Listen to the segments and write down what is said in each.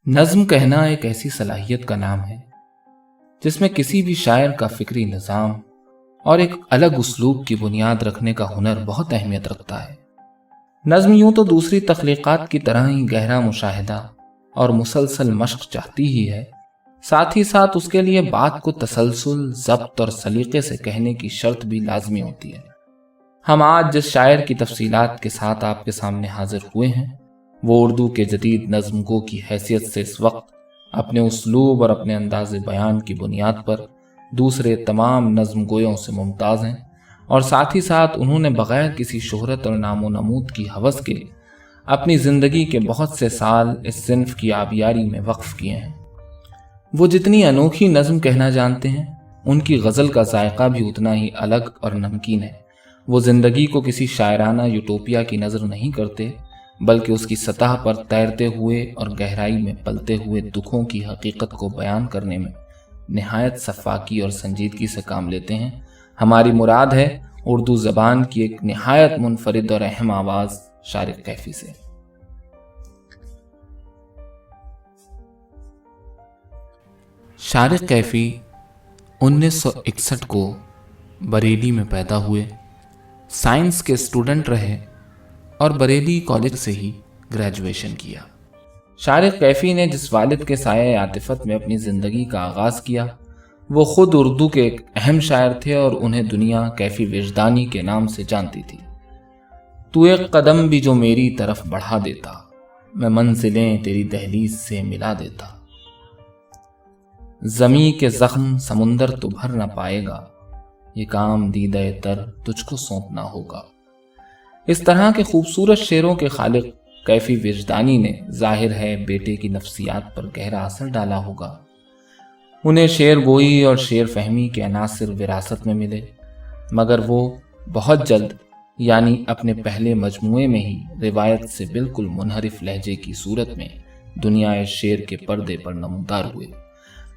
नज़्म कहना एक ऐसी सलाहियत का नाम है जिसमें किसी भी शायर का फिक्री निज़ाम और एक अलग उसलूब की बुनियाद रखने का हुनर बहुत अहमियत रखता है। नज़्म यूं तो दूसरी तख्लीक़ात की तरह ही गहरा मुशाहिदा और मुसलसल मश्क चाहती ही है, साथ ही साथ उसके लिए बात को तसलसल, ज़ब्त और सलीक़े से कहने की शर्त भी लाजमी होती है। हम आज जिस शायर की तफसीलात के साथ आपके सामने हाजिर हुए हैं वो उर्दू के जदीद नज़्मगो की हैसियत से इस वक्त अपने उसलूब और अपने अंदाज़ बयान की बुनियाद पर दूसरे तमाम नज़्मगोयों से मुमताज़ हैं, और साथ ही साथ उन्होंने बग़ैर किसी शोहरत और नामो नमूद की हवस के अपनी ज़िंदगी के बहुत से साल इस सिन्फ़ की आबियारी में वक्फ़ किए हैं। वो जितनी अनोखी नज़्म कहना जानते हैं, उनकी गज़ल का जायका भी उतना ही अलग और नमकीन है। वो ज़िंदगी को किसी शायराना यूटोपिया की नज़र नहीं करते, बल्कि उसकी सतह पर तैरते हुए और गहराई में पलते हुए दुखों की हकीकत को बयान करने में निहायत सफ़ाकी और संजीदगी से काम लेते हैं। हमारी मुराद है उर्दू ज़बान की एक निहायत मुनफरिद और अहम आवाज़ शारिक कैफ़ी से। शारिक कैफ़ी 1961 को बरेली में पैदा हुए, साइंस के स्टूडेंट रहे और बरेली कॉलेज से ही ग्रेजुएशन किया। शारिक कैफ़ी ने जिस वालिद के साये आतिफत में अपनी ज़िंदगी का आगाज़ किया, वो ख़ुद उर्दू के एक अहम शायर थे और उन्हें दुनिया कैफ़ी विजदानी के नाम से जानती थी। तू एक कदम भी जो मेरी तरफ बढ़ा देता, मैं मंजिलें तेरी दहलीज से मिला देता। ज़मीं के ज़ख्म समुंदर तो भर न पाएगा, ये काम दीदा तर तुझको सौंपना होगा। इस तरह के खूबसूरत शेरों के खालिक कैफ़ी विजदानी ने जाहिर है बेटे की नफ्सियात पर गहरा असर डाला होगा। उन्हें शेर गोई और शेर फहमी के अनासिर विरासत में मिले, मगर वो बहुत जल्द यानी अपने पहले मजमूए में ही रिवायत से बिल्कुल मुनहरिफ लहजे की सूरत में दुनिया शेर के पर्दे पर नमूदार हुए।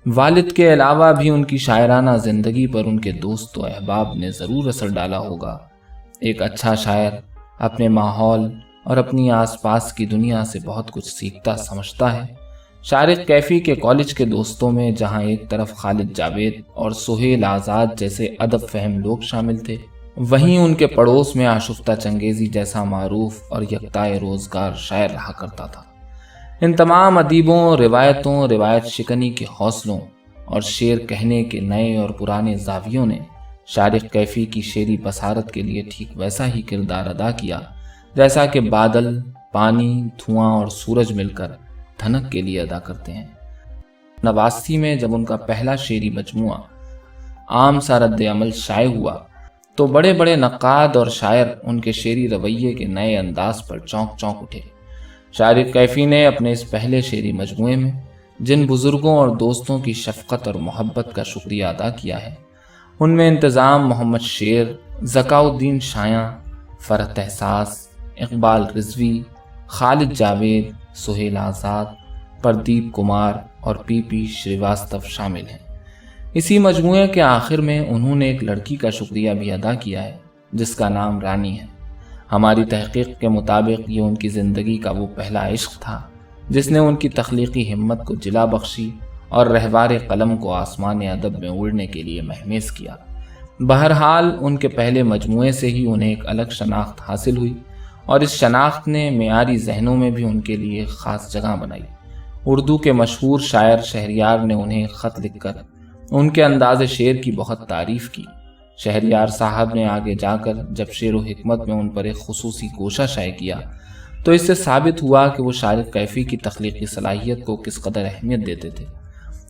वालिद के अलावा भी उनकी शायराना ज़िंदगी पर उनके दोस्त व अहबाब ने ज़रूर असर डाला होगा। एक अच्छा शायर अपने माहौल और अपनी आसपास की दुनिया से बहुत कुछ सीखता समझता है। शारिक कैफ़ी के कॉलेज के दोस्तों में जहां एक तरफ खालिद जावेद और सुहेल आज़ाद जैसे अदब फहम लोग शामिल थे, वहीं उनके पड़ोस में आशुफ्ता चंगेज़ी जैसा मारूफ और यकताए रोज़गार शायर रहा करता था। इन तमाम अदीबों, रिवायतों, रिवायत शिकनी के हौसलों और शेर कहने के नए और पुराने ज़ावियों ने शारिक कैफ़ी की शेरी बसारत के लिए ठीक वैसा ही किरदार अदा किया जैसा कि बादल, पानी, धुआं और सूरज मिलकर धनक के लिए अदा करते हैं। 89 में जब उनका पहला शेरी मजमुआ आम सा रद्द अमल शाये हुआ तो बड़े बड़े नक्काद और शायर उनके शेरी रवैये के नए अंदाज पर चौंक चौंक उठे। शारिक कैफ़ी ने अपने इस पहले शेरी मजमुए में जिन बुज़ुर्गों और दोस्तों की शफ़क़त और मोहब्बत का शुक्रिया अदा किया है, उनमें इंतज़ाम मोहम्मद शेर, ज़काउद्दीन शायां, फ़रहत एहसास, इक़बाल रिज़वी, खालिद जावेद, सुहेल आज़ाद, प्रदीप कुमार और पीपी श्रीवास्तव शामिल हैं। इसी मजमूए के आखिर में उन्होंने एक लड़की का शुक्रिया भी अदा किया है जिसका नाम रानी है। हमारी तहक़ीक़ के मुताबिक ये उनकी ज़िंदगी का वो पहला इश्क़ था जिसने उनकी तख्लीक़ी हिम्मत को जिला बख्शी और रहवार कलम को आसमान अदब में उड़ने के लिए महमेज़ किया। बहरहाल उनके पहले मजमूए से ही उन्हें एक अलग शनाख्त हासिल हुई और इस शनाख्त ने मेयारी जहनों में भी उनके लिए ख़ास जगह बनाई। उर्दू के मशहूर शायर शहरयार ने उन्हें ख़त लिखकर उनके अंदाज़ शेर की बहुत तारीफ़ की। शहरयार साहब ने आगे जाकर जब शेर व हिकमत में उन पर एक खुसूसी गोशा शाये किया तो इससे साबित हुआ कि वो शारिक कैफ़ी की तख्लीक़ी सलाहियत को किस कदर अहमियत देते थे।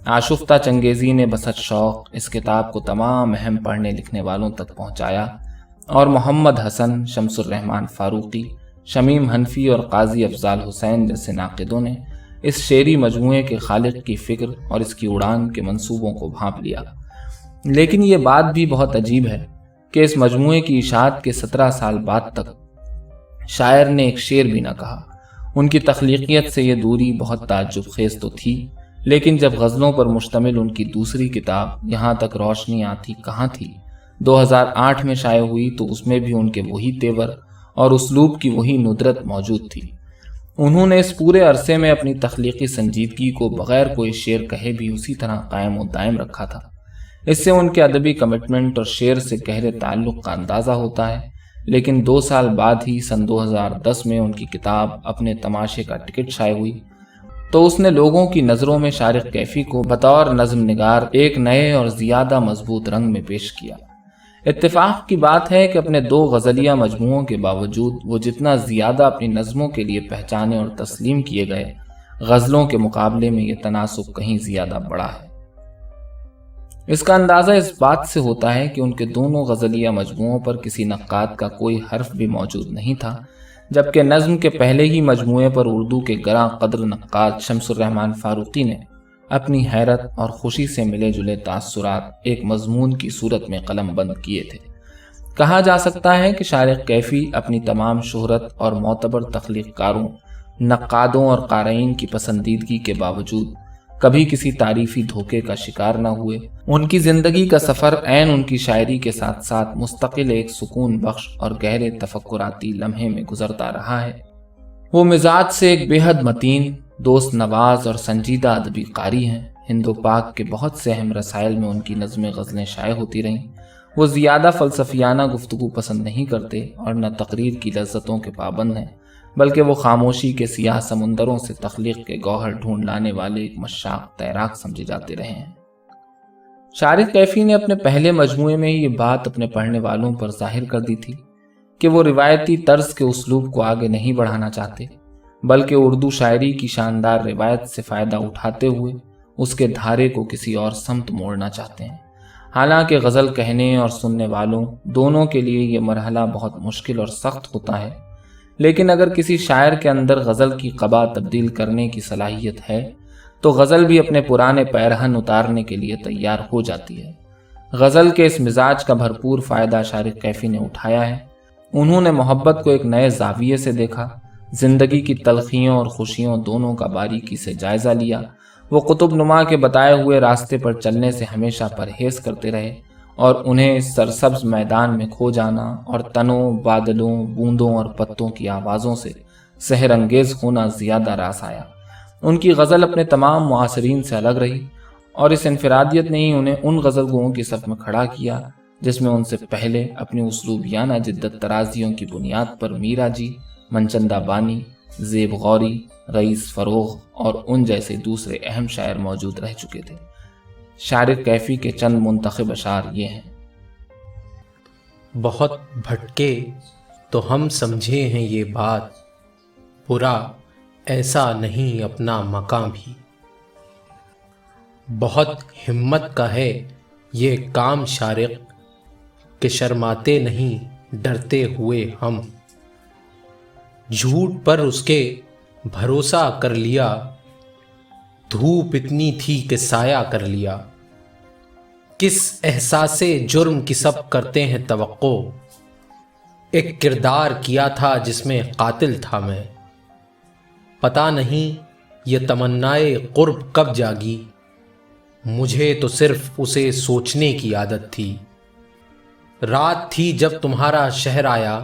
आशुफ्ता चंगेज़ी ने बसत शौक़ इस किताब को तमाम अहम पढ़ने लिखने वालों तक पहुँचाया और मोहम्मद हसन, शम्सुर रहमान फ़ारूक़ी, शमीम हनफी और काजी अफ़ज़ाल हुसैन जैसे नाक़िदों ने इस शेरी मजमूए के खालिक की फ़िक्र और इसकी उड़ान के मंसूबों को भांप लिया। लेकिन ये बात भी बहुत अजीब है कि इस मजमूए की इशाअत के 17 साल बाद तक शायर ने एक शेर भी न कहा। उनकी तख्लीक़ियत से ये दूरी बहुत ताज्जुब खेज़ तो थी, लेकिन जब गज़लों पर मुश्तमिल उनकी दूसरी किताब यहाँ तक रोशनी आती कहाँ थी 2008 में शाये हुई तो उसमें भी उनके वही तेवर और उसलूब की वही नुदरत मौजूद थी। انہوں نے اس پورے عرصے میں اپنی تخلیقی سنجیدگی کو بغیر کوئی شعر کہے بھی اسی طرح قائم و دائم رکھا تھا۔ اس سے ان کے ادبی کمٹمنٹ اور شعر سے گہرے تعلق کا اندازہ ہوتا ہے۔ لیکن 2 سال بعد ہی سن 2010 میں ان کی کتاب اپنے تماشے کا ٹکٹ شائع ہوئی تو اس نے لوگوں کی نظروں میں شارق کیفی کو بطور نظم نگار ایک نئے اور زیادہ مضبوط رنگ میں پیش کیا۔ اتفاق کی بات ہے کہ اپنے 2 غزلیہ مجموعوں کے باوجود وہ جتنا زیادہ اپنی نظموں کے لیے پہچانے اور تسلیم کیے گئے، غزلوں کے مقابلے میں یہ تناسب کہیں زیادہ بڑا ہے۔ اس کا اندازہ اس بات سے ہوتا ہے کہ ان کے دونوں غزلیہ مجموعوں پر کسی نقاد کا کوئی حرف بھی موجود نہیں تھا، جبکہ نظم کے پہلے ہی مجموعے پر اردو کے گراں قدر نقاد شمس الرحمن فاروقی نے اپنی حیرت اور خوشی سے ملے جلے تاثرات ایک مضمون کی صورت میں قلم بند کیے تھے۔ کہا جا سکتا ہے کہ شارق کیفی اپنی تمام شہرت اور معتبر تخلیق کاروں، نقادوں اور قارئین کی پسندیدگی کے باوجود کبھی کسی تعریفی دھوکے کا شکار نہ ہوئے۔ ان کی زندگی کا سفر عین ان کی شاعری کے ساتھ ساتھ مستقل ایک سکون بخش اور گہرے تفکراتی لمحے میں گزرتا رہا ہے۔ وہ مزاج سے ایک بے حد متین، دوست نواز اور سنجیدہ ادبی قاری ہیں۔ ہند و پاک کے بہت سے اہم رسائل میں ان کی نظمیں غزلیں شائع ہوتی رہیں۔ وہ زیادہ فلسفیانہ گفتگو پسند نہیں کرتے اور نہ تقریر کی لذتوں کے پابند ہیں، بلکہ وہ خاموشی کے سیاہ سمندروں سے تخلیق کے گوہر ڈھونڈ لانے والے ایک مشاق تیراک سمجھے جاتے رہے ہیں۔ شارق کیفی نے اپنے پہلے مجموعے میں یہ بات اپنے پڑھنے والوں پر ظاہر کر دی تھی کہ وہ روایتی طرز کے اسلوب کو آگے نہیں بڑھانا چاہتے، بلکہ اردو شاعری کی شاندار روایت سے فائدہ اٹھاتے ہوئے اس کے دھارے کو کسی اور سمت موڑنا چاہتے ہیں۔ حالانکہ غزل کہنے اور سننے والوں دونوں کے لیے یہ مرحلہ بہت مشکل اور سخت ہوتا ہے، لیکن اگر کسی شاعر کے اندر غزل کی قبا تبدیل کرنے کی صلاحیت ہے تو غزل بھی اپنے پرانے پیرہن اتارنے کے لیے تیار ہو جاتی ہے۔ غزل کے اس مزاج کا بھرپور فائدہ شارق کیفی نے اٹھایا ہے۔ انہوں نے محبت کو ایک نئے زاویے سے دیکھا، زندگی کی تلخیوں اور خوشیوں دونوں کا باریکی سے جائزہ لیا۔ وہ قطب نما کے بتائے ہوئے راستے پر چلنے سے ہمیشہ پرہیز کرتے رہے اور انہیں سرسبز میدان میں کھو جانا اور تنوں، بادلوں، بوندوں اور پتوں کی آوازوں سے سحر انگیز ہونا زیادہ راس آیا۔ ان کی غزل اپنے تمام معاصرین سے الگ رہی اور اس انفرادیت نے ہی انہیں ان غزل گوؤں کی صف میں کھڑا کیا جس میں ان سے پہلے اپنی اسلوبیانہ جدت ترازیوں کی بنیاد پر میرا جی، منچندہ بانی، زیب غوری، رئیس فروغ اور ان جیسے دوسرے اہم شاعر موجود رہ چکے تھے۔ شارق کیفی کے چند منتخب اشعار یہ ہیں۔ بہت بھٹکے تو ہم سمجھے ہیں یہ بات، برا ایسا نہیں اپنا مقام بھی۔ بہت ہمت کا ہے یہ کام شارق، کہ شرماتے نہیں ڈرتے ہوئے ہم۔ جھوٹ پر اس کے بھروسہ کر لیا، دھوپ اتنی تھی کہ سایہ کر لیا۔ کس احساس جرم کی سب کرتے ہیں توقع، ایک کردار کیا تھا جس میں قاتل تھا میں۔ پتہ نہیں یہ تمنائے قرب کب جاگی، مجھے تو صرف اسے سوچنے کی عادت تھی۔ رات تھی جب تمہارا شہر آیا،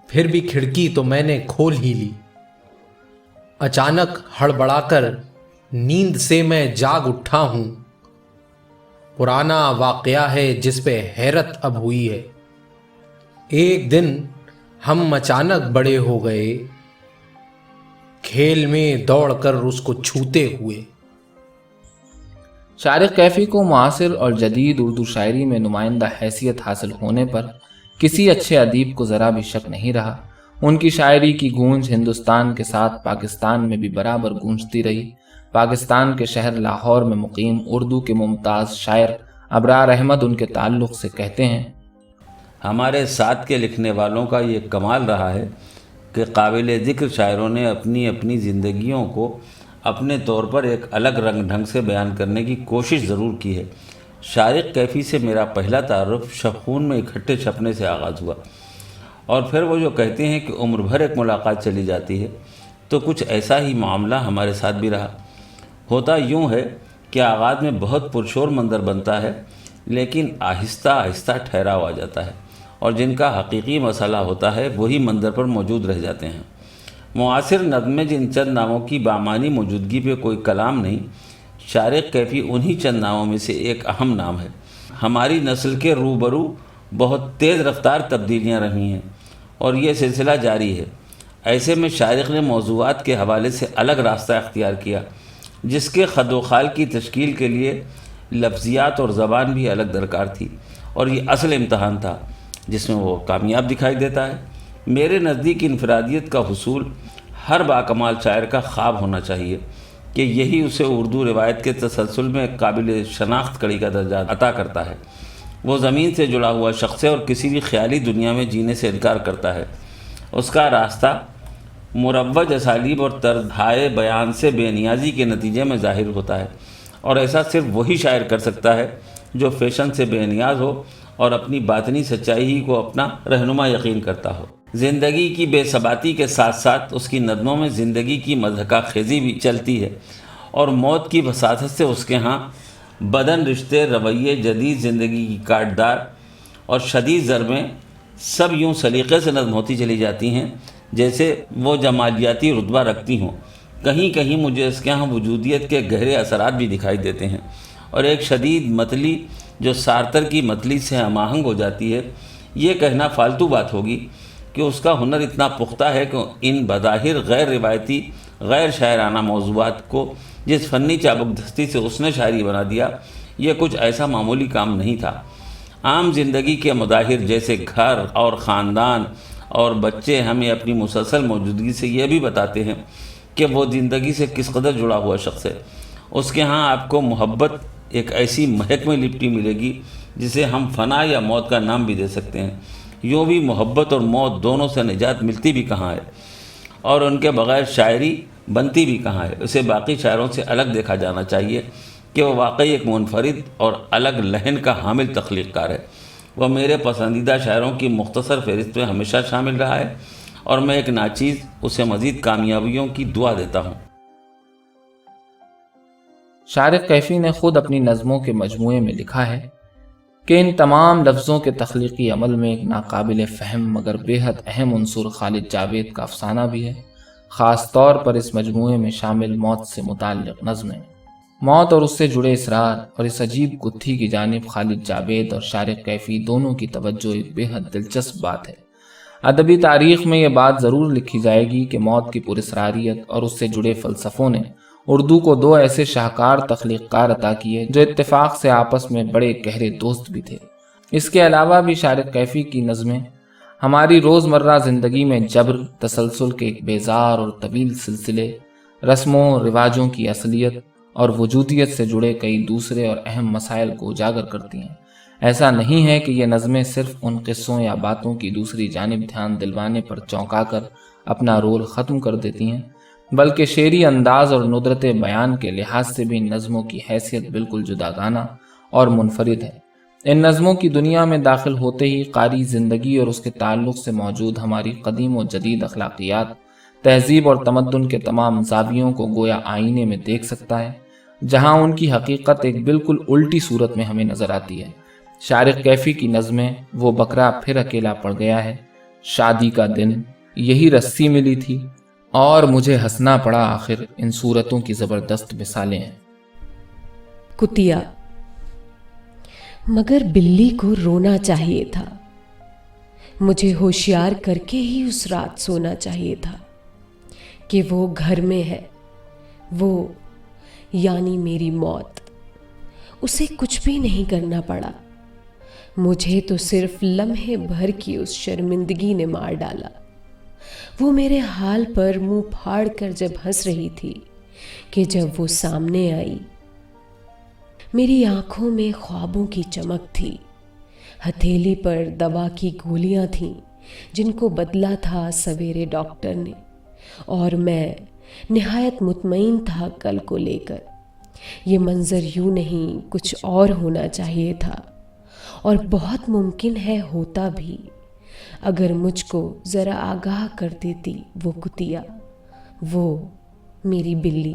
پھر بھی کھڑکی تو میں نے کھول ہی لی۔ اچانک ہڑبڑا کر نیند سے میں جاگ اٹھا ہوں، پرانا واقعہ ہے جس پہ حیرت اب ہوئی ہے۔ ایک دن ہم اچانک بڑے ہو گئے، کھیل میں دوڑ کر اس کو چھوتے ہوئے۔ شارق کیفی کو معاصر اور جدید اردو شاعری میں نمائندہ حیثیت حاصل ہونے پر کسی اچھے ادیب کو ذرا بھی شک نہیں رہا۔ ان کی شاعری کی گونج ہندوستان کے ساتھ پاکستان میں بھی برابر گونجتی رہی۔ پاکستان کے شہر لاہور میں مقیم اردو کے ممتاز شاعر ابرار احمد ان کے تعلق سے کہتے ہیں، ہمارے ساتھ کے لکھنے والوں کا یہ کمال رہا ہے کہ قابل ذکر شاعروں نے اپنی اپنی زندگیوں کو اپنے طور پر ایک الگ رنگ ڈھنگ سے بیان کرنے کی کوشش ضرور کی ہے۔ شارق کیفی سے میرا پہلا تعارف شبخون میں اکٹھے چھپنے سے آغاز ہوا، اور پھر وہ جو کہتے ہیں کہ عمر بھر ایک ملاقات چلی جاتی ہے، تو کچھ ایسا ہی معاملہ ہمارے ساتھ بھی رہا۔ ہوتا یوں ہے کہ آغاز میں بہت پرشور منظر بنتا ہے، لیکن آہستہ آہستہ ٹھہراؤ آ جاتا ہے، اور جن کا حقیقی مسئلہ ہوتا ہے وہی منظر پر موجود رہ جاتے ہیں۔ معاصر نظم میں جن چند ناموں کی بامانی موجودگی پہ کوئی کلام نہیں، شارق کیفی انہی چند ناموں میں سے ایک اہم نام ہے۔ ہماری نسل کے روبرو بہت تیز رفتار تبدیلیاں رہی ہیں اور یہ سلسلہ جاری ہے۔ ایسے میں شارق نے موضوعات کے حوالے سے الگ راستہ اختیار کیا، جس کے خد و خال کی تشکیل کے لیے لفظیات اور زبان بھی الگ درکار تھی، اور یہ اصل امتحان تھا جس میں وہ کامیاب دکھائی دیتا ہے۔ میرے نزدیک انفرادیت کا حصول ہر باکمال شاعر کا خواب ہونا چاہیے کہ یہی اسے اردو روایت کے تسلسل میں قابل شناخت کڑی کا درجہ عطا کرتا ہے۔ وہ زمین سے جڑا ہوا شخص ہے اور کسی بھی خیالی دنیا میں جینے سے انکار کرتا ہے۔ اس کا راستہ مروج اسالیب اور طرزہائے بیان سے بے نیازی کے نتیجے میں ظاہر ہوتا ہے، اور ایسا صرف وہی شاعر کر سکتا ہے جو فیشن سے بے نیاز ہو اور اپنی باطنی سچائی ہی کو اپنا رہنما یقین کرتا ہو۔ زندگی کی بے ثباتی کے ساتھ ساتھ اس کی نظموں میں زندگی کی مضحکہ خیزی بھی چلتی ہے، اور موت کی وساطت سے اس کے ہاں بدن، رشتے، رویے، جدید زندگی کی کاٹدار اور شدید ضربیں سب یوں سلیقے سے نظم ہوتی چلی جاتی ہیں جیسے وہ جمالیاتی رتبہ رکھتی ہوں۔ کہیں کہیں مجھے اس کے ہاں وجودیت کے گہرے اثرات بھی دکھائی دیتے ہیں، اور ایک شدید متلی جو سارتر کی متلی سے ہم آہنگ ہو جاتی ہے۔ یہ کہنا فالتو بات ہوگی کہ اس کا ہنر اتنا پختہ ہے کہ ان بظاہر غیر روایتی، غیر شاعرانہ موضوعات کو جس فنی چابک دستی سے اس نے شاعری بنا دیا، یہ کچھ ایسا معمولی کام نہیں تھا۔ عام زندگی کے مظاہر جیسے گھر اور خاندان اور بچے ہمیں اپنی مسلسل موجودگی سے یہ بھی بتاتے ہیں کہ وہ زندگی سے کس قدر جڑا ہوا شخص ہے۔ اس کے ہاں آپ کو محبت ایک ایسی مہک میں لپٹی ملے گی جسے ہم فنا یا موت کا نام بھی دے سکتے ہیں۔ یوں بھی محبت اور موت دونوں سے نجات ملتی بھی کہاں ہے، اور ان کے بغیر شاعری بنتی بھی کہاں ہے۔ اسے باقی شاعروں سے الگ دیکھا جانا چاہیے کہ وہ واقعی ایک منفرد اور الگ لہن کا حامل تخلیق کار ہے۔ وہ میرے پسندیدہ شاعروں کی مختصر فہرست میں ہمیشہ شامل رہا ہے، اور میں ایک ناچیز اسے مزید کامیابیوں کی دعا دیتا ہوں۔ شارق کیفی نے خود اپنی نظموں کے مجموعے میں لکھا ہے کہ ان تمام لفظوں کے تخلیقی عمل میں ایک ناقابل فہم مگر بے حد اہم عنصر خالد جاوید کا افسانہ بھی ہے، خاص طور پر اس مجموعے میں شامل موت سے متعلق نظمیں۔ موت اور اس سے جڑے اسرار اور اس عجیب گتھی کی جانب خالد جاوید اور شارق کیفی دونوں کی توجہ ایک بے حد دلچسپ بات ہے۔ ادبی تاریخ میں یہ بات ضرور لکھی جائے گی کہ موت کی پراسراریت اور اس سے جڑے فلسفوں نے اردو کو دو ایسے شاہکار تخلیق کار عطا کیے جو اتفاق سے آپس میں بڑے گہرے دوست بھی تھے۔ اس کے علاوہ بھی شارق کیفی کی نظمیں ہماری روزمرہ زندگی میں جبر، تسلسل کے ایک بیزار اور طویل سلسلے، رسموں رواجوں کی اصلیت اور وجودیت سے جڑے کئی دوسرے اور اہم مسائل کو اجاگر کرتی ہیں۔ ایسا نہیں ہے کہ یہ نظمیں صرف ان قصوں یا باتوں کی دوسری جانب دھیان دلوانے پر چونکا کر اپنا رول ختم کر دیتی ہیں، بلکہ شعری انداز اور ندرت بیان کے لحاظ سے بھی ان نظموں کی حیثیت بالکل جداگانہ اور منفرد ہے۔ ان نظموں کی دنیا میں داخل ہوتے ہی قاری زندگی اور اس کے تعلق سے موجود ہماری قدیم و جدید اخلاقیات، تہذیب اور تمدن کے تمام زاویوں کو گویا آئینے میں دیکھ سکتا ہے، جہاں ان کی حقیقت ایک بالکل الٹی صورت میں ہمیں نظر آتی ہے۔ شارق کیفی کی نظمیں وہ بکرا پھر اکیلا پڑ گیا ہے، شادی کا دن، یہی رسی ملی تھی، اور مجھے ہنسنا پڑا، آخر ان صورتوں کی زبردست مثالیں ہیں۔ کتیا، مگر بلی کو رونا چاہیے تھا، مجھے ہوشیار کر کے ہی اس رات سونا چاہیے تھا کہ وہ گھر میں ہے، وہ یعنی میری موت۔ اسے کچھ بھی نہیں کرنا پڑا، مجھے تو صرف لمحے بھر کی اس شرمندگی نے مار ڈالا۔ وہ میرے حال پر منہ پھاڑ کر جب ہنس رہی تھی کہ جب وہ سامنے آئی، میری آنکھوں میں خوابوں کی چمک تھی، ہتھیلی پر دوا کی گولیاں تھیں جن کو بدلا تھا سویرے ڈاکٹر نے، اور میں نہایت مطمئن تھا کل کو لے کر۔ یہ منظر یوں نہیں، کچھ اور ہونا چاہیے تھا، اور بہت ممکن ہے ہوتا بھی اگر مجھ کو ذرا آگاہ کر دیتی وہ کتیا، وہ میری بلی۔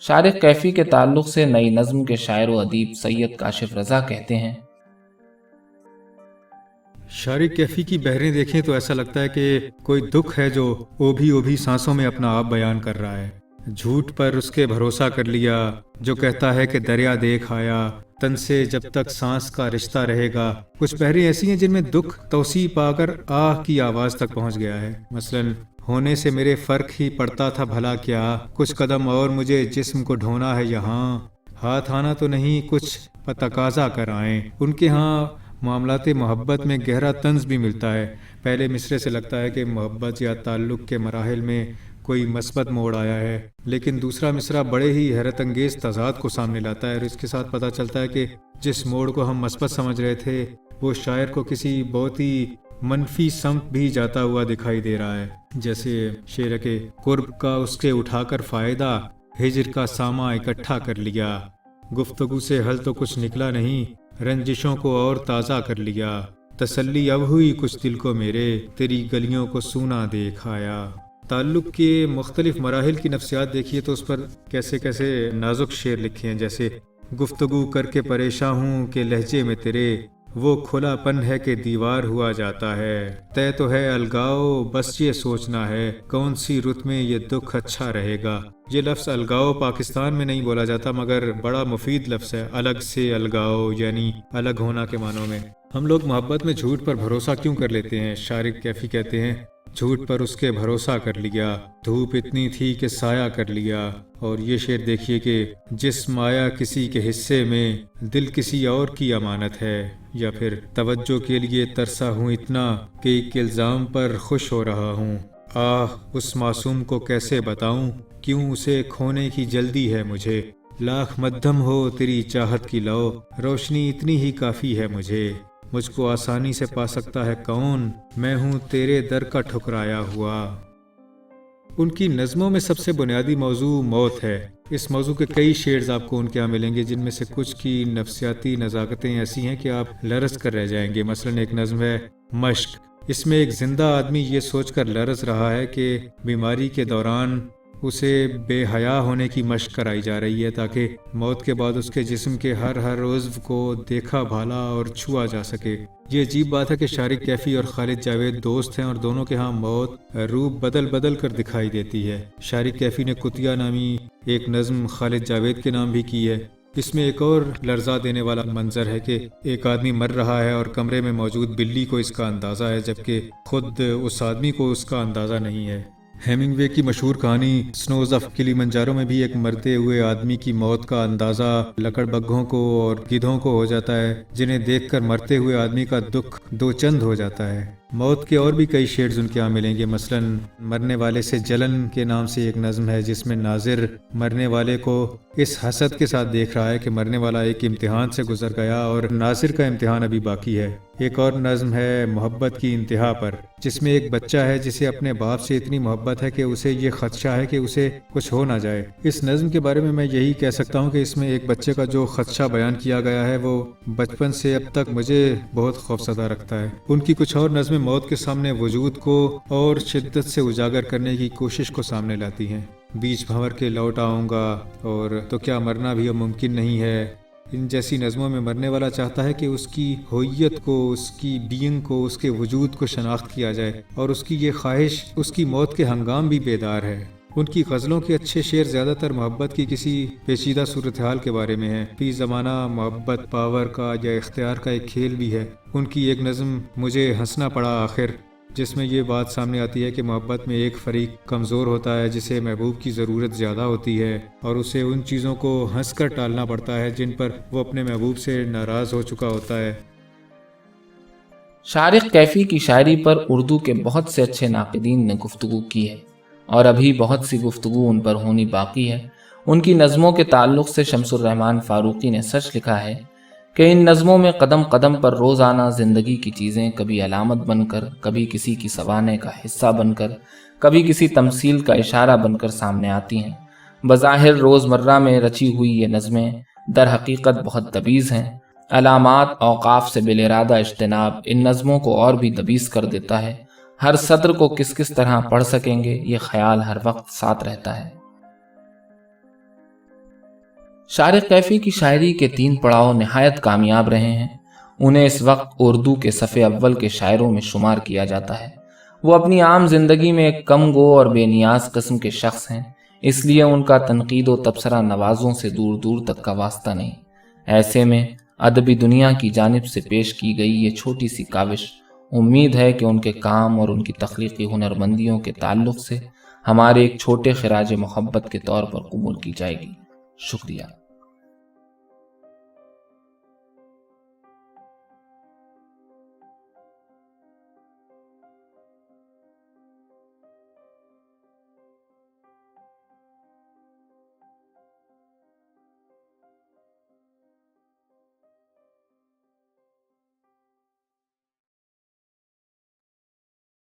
شارق کیفی کے تعلق سے نئی نظم کے شاعر و ادیب سید کاشف رضا کہتے ہیں، शारिक कैफी की बहरें देखें तो ऐसा लगता है कि कोई दुख है जो ओभी ओभी सांसों में अपना आप बयान कर रहा है। झूठ पर उसके भरोसा कर लिया जो कहता है कि दरिया देख आया, तन से जब तक सांस का रिश्ता रहेगा। कुछ बहरें ऐसी हैं जिनमें दुख तौसी पाकर आह की आवाज तक पहुंच गया है। मसलन, होने से मेरे फर्क ही पड़ता था भला क्या, कुछ कदम और मुझे जिस्म को ढोना है यहाँ, हाथ आना तो नहीं कुछ तकाजा कर आए। उनके यहाँ मामलाते मोहब्बत में गहरा तंज भी मिलता है। पहले मिसरे से लगता है कि मोहब्बत या ताल्लुक़ के मराहिल में कोई मस्बत मोड़ आया है, लेकिन दूसरा मिसरा बड़े ही हैरत अंगेज तजाद को सामने लाता है और इसके साथ पता चलता है कि जिस मोड़ को हम मस्बत समझ रहे थे वो शायर को किसी बहुत ही मनफी समत भी जाता हुआ दिखाई दे रहा है। जैसे शेर के कुर्ब का उसके उठाकर फ़ायदा, हिजर का सामा इकट्ठा कर लिया, गुफ्तगू से हल तो कुछ निकला नहीं, रंजिशों को और ताज़ा कर लिया, तसल्ली अब हुई कुछ दिल को मेरे, तेरी गलियों को सूना देख आया। ताल्लुक़ के मुख्तलिफ मराहिल की नफ्सियात देखिए तो उस पर कैसे कैसे नाजुक शेर लिखे हैं। जैसे गुफ्तगू करके परेशान हूँ कि लहजे में तेरे, वो खुलापन है कि दीवार हुआ जाता है, तय तो है अलगाओ बस ये सोचना है, कौन सी रुत में ये दुख अच्छा रहेगा। ये लफ्ज़ अलगाओ पाकिस्तान में नहीं बोला जाता मगर बड़ा मुफीद लफ्ज़ है। अलग से अलगाओ यानी अलग होना के मानों में। हम लोग मोहब्बत में झूठ पर भरोसा क्यों कर लेते हैं? शारिक कैफी कहते हैं, झूठ पर उसके भरोसा कर लिया, धूप इतनी थी कि साया कर लिया। और ये शेर देखिए कि जिस माया किसी के हिस्से में, दिल किसी और की अमानत है। या फिर तवज्जो के लिए तरसा हूँ इतना कि एक इल्ज़ाम पर खुश हो रहा हूँ, आह उस मासूम को कैसे बताऊँ, क्यों उसे खोने की जल्दी है मुझे। लाख मध्यम हो तेरी चाहत की लो, रोशनी इतनी ही काफ़ी है मुझे, मुझको आसानी से पा सकता है कौन, मैं हूँ तेरे दर का ठुकराया हुआ। उनकी नज़मों में सबसे बुनियादी मौजू मौत है। इस मौजू के कई शेर्स आपको उनके यहाँ मिलेंगे जिनमें से कुछ की नफ्सियाती नज़ाकतें ऐसी हैं कि आप लरज़ कर रह जाएंगे। मसलन एक नज़्म है मश्क। इसमें एक जिंदा आदमी ये सोचकर लरज़ रहा है कि बीमारी के दौरान उसे बेहया होने की मशक कराई जा रही है ताकि मौत के बाद उसके जिस्म के हर उज़्व को देखा भाला और छुआ जा सके। ये अजीब बात है कि शारिक कैफी और खालिद जावेद दोस्त हैं और दोनों के यहाँ मौत रूप बदल बदल कर दिखाई देती है। शारिक कैफी ने कुतिया नामी एक नज़्म खालिद जावेद के नाम भी की है। इसमें एक और लर्जा देने वाला मंजर है कि एक आदमी मर रहा है और कमरे में मौजूद बिल्ली को इसका अंदाज़ा है जबकि खुद उस आदमी को उसका अंदाज़ा नहीं है। हेमिंगवे की मशहूर कहानी स्नोज ऑफ किलिमंजारो में भी एक मरते हुए आदमी की मौत का अंदाज़ा लकड़बग्घों को और गिद्धों को हो जाता है जिन्हें देखकर मरते हुए आदमी का दुख दो चंद हो जाता है। मौत के और भी कई शेड्स उनके यहाँ मिलेंगे। मसलन मरने वाले से जलन के नाम से एक नज़्म है जिसमें नाजिर मरने वाले को इस हसद के साथ देख रहा है कि मरने वाला एक इम्तिहान से गुजर गया और नासिर का इम्तिहान अभी बाकी है। एक और नज़्म है मोहब्बत की इंतहा पर जिसमें एक बच्चा है जिसे अपने बाप से इतनी मोहब्बत है कि उसे ये खदशा है कि उसे कुछ हो ना जाए। इस नज़्म के बारे में मैं यही कह सकता हूँ कि इसमें एक बच्चे का जो खदशा बयान किया गया है वो बचपन से अब तक मुझे बहुत खौफसदा रखता है। उनकी कुछ और नज़्में मौत के सामने वजूद को और शिद्दत से उजागर करने की कोशिश को सामने लाती हैं। बीच भंवर के लौट आऊँगा और तो क्या मरना भी अब मुमकिन नहीं है। इन जैसी नज़मों में मरने वाला चाहता है कि उसकी होइयत को, उसकी बीइंग को, उसके वजूद को शनाख्त किया जाए और उसकी ये ख्वाहिश उसकी मौत के हंगाम भी बेदार है। उनकी गज़लों के अच्छे शेर ज़्यादातर मोहब्बत की किसी पेचीदा सूरत हाल के बारे में है। फी ज़माना मोहब्बत पावर का या इख्तियार का एक खेल भी है। उनकी एक नज़्म मुझे हंसना पड़ा आखिर जिसमें ये बात सामने आती है कि मोहब्बत में एक फ़रीक कमज़ोर होता है जिसे महबूब की ज़रूरत ज़्यादा होती है और उसे उन चीज़ों को हंस कर टालना पड़ता है जिन पर वो अपने महबूब से नाराज़ हो चुका होता है। शारिक कैफी की शायरी पर उर्दू के बहुत से अच्छे नाक़िदीन ने गुफ्तगू की है और अभी बहुत सी गुफ्तगू उन पर होनी बाकी है। उनकी नज़मों के ताल्लुक़ से शमसुर रहमान फ़ारूक़ी ने सच लिखा है कि इन नज़मों में कदम कदम पर रोज़ाना ज़िंदगी की चीज़ें कभी अलामत बनकर, कभी किसी की सवाने का हिस्सा बनकर, कभी किसी तमसील का इशारा बनकर सामने आती हैं। बज़ाहिर रोज़मर्रा में रची हुई ये नज़में दर हकीकत बहुत दबीज़ हैं। अलामात औक़ाफ़ से बिलिरादा इज्तिनाब इन नज़मों को और भी दबीज़ कर देता है। हर सत्र को किस किस तरह पढ़ सकेंगे ये ख्याल हर वक्त साथ रहता है। शारिक कैफी की शायरी के 3 पड़ाव निहायत कामयाब रहे हैं। انہیں اس وقت اردو کے صفحے اول کے شاعروں میں شمار کیا جاتا ہے۔ وہ اپنی عام زندگی میں ایک کم گو اور بے نیاز قسم کے شخص ہیں، اس لیے ان کا تنقید و تبصرہ نوازوں سے دور دور تک کا واسطہ نہیں۔ ایسے میں ادبی دنیا کی جانب سے پیش کی گئی یہ چھوٹی سی کاوش امید ہے کہ ان کے کام اور ان کی تخلیقی ہنرمندیوں کے تعلق سے ہمارے ایک چھوٹے خراج محبت کے طور پر قبول کی جائے گی۔ شکریہ۔